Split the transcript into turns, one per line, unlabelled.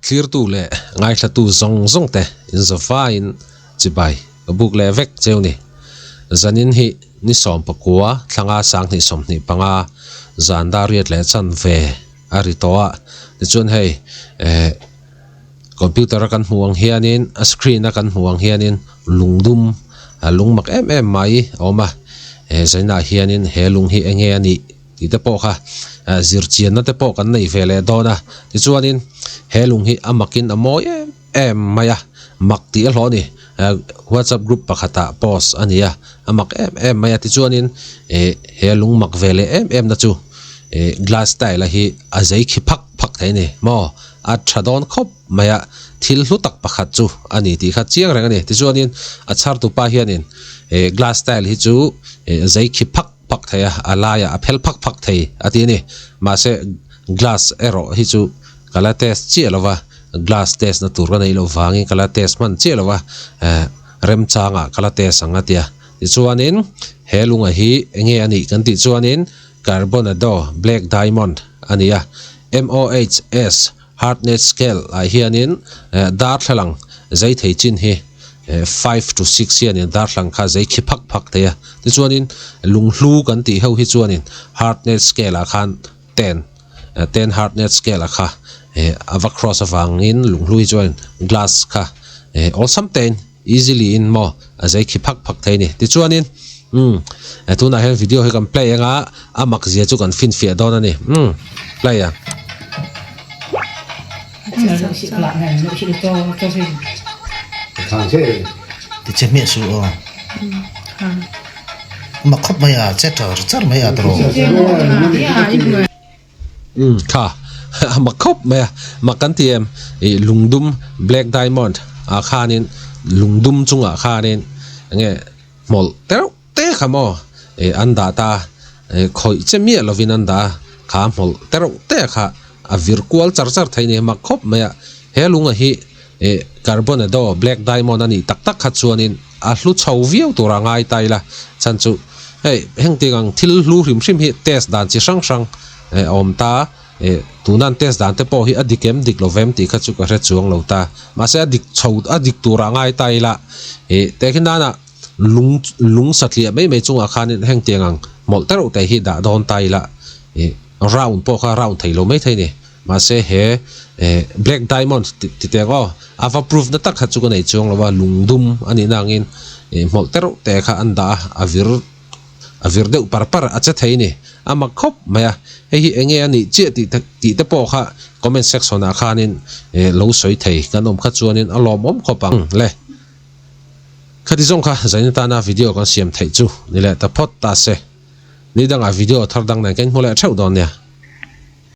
clear tu le ngai thla tu zong te in zafa in chibai buk le vek cheu ni zanin hi ni som pakua thlanga sang ni som ni panga zanda riat le chan ve ari towa ti chun hei computer kan huang hianin a screen kan huang hianin lungdum lungmak em mai oma zaina hianin he lung hi enge ani ti te po kha zirchian na te po kan nei vele dona ti chuanin he lung hi amakin amoi em maya makti a hloni WhatsApp group pakhata post ania amak em maya ti chuanin he lung mak vele em na chu glass style hi azai khi phak thai ni mo a thadon khop maya thil hlu tak pakhat chu ani ti kha chiang reng ani ti chuanin a chhar tu pa hianin glass style hi chu azai khi phak thaya alaya a phel phak thai ati ni ma se glass ero hi chu kala test chielawa glass test na tur nei lo wangi kala test man chielawa rem changa kala test anga tia ti chuanin he lunga hi enge ani kan ti chuanin carbonado black diamond ania MOHS hardness scale a hianin dar thlang zai thei chin hi 5 to 6 hianin dar thlang kha zai khi phak thaya ti chuanin lunglu kan ti ho hi chuanin hardness scale a khan 10 hardness scale a kha ava cross awangin lunglu hi chuan glass kha all something easily in mo azai khi phak thai ni ti chuanin tuna he video he kan play nga amak zia chu kan fin fia don ani play ya
thì chết miệng sụi mà khóc mày à chết rồi chết mày à rồi
kha mà khóc mày mà kan tiệm lungdum black diamond a khanin lungdum chunga khanin nge mol te khamo anda ta khoi chemi lovin anda kha mol te kha a virtual char thaini ma khop maya helunga hi carbonado black diamond ani tak kha chuanin a hlu chho viau tura ngai taila chanchu hei hengtingang thil hlu hrim hi test dan chi sang om ta tunan test dan te po hi adikem dik lovem ti kha chu ka re chuang lo ta ma se adik chho adik tura ngai taila tekinana lung satlia mai chunga khanin hengtingang mol tero te hi da don taila round po kha round thailo mai thaini ma se he black diamond ti te go ava proof na tak kha chu ko nei chuang lawa lungdum ani nangin mol tero te kha anda avir de par acha thaini ama khop maya hi enge ani che ti te po kha comment section a khanin lo soi thei kanom kha chuanin alom om khopang le khati jong kha zain ta na video kan siam thei chu ni le ta phot ta se ni dang a video thar dang na ken hole thau don ne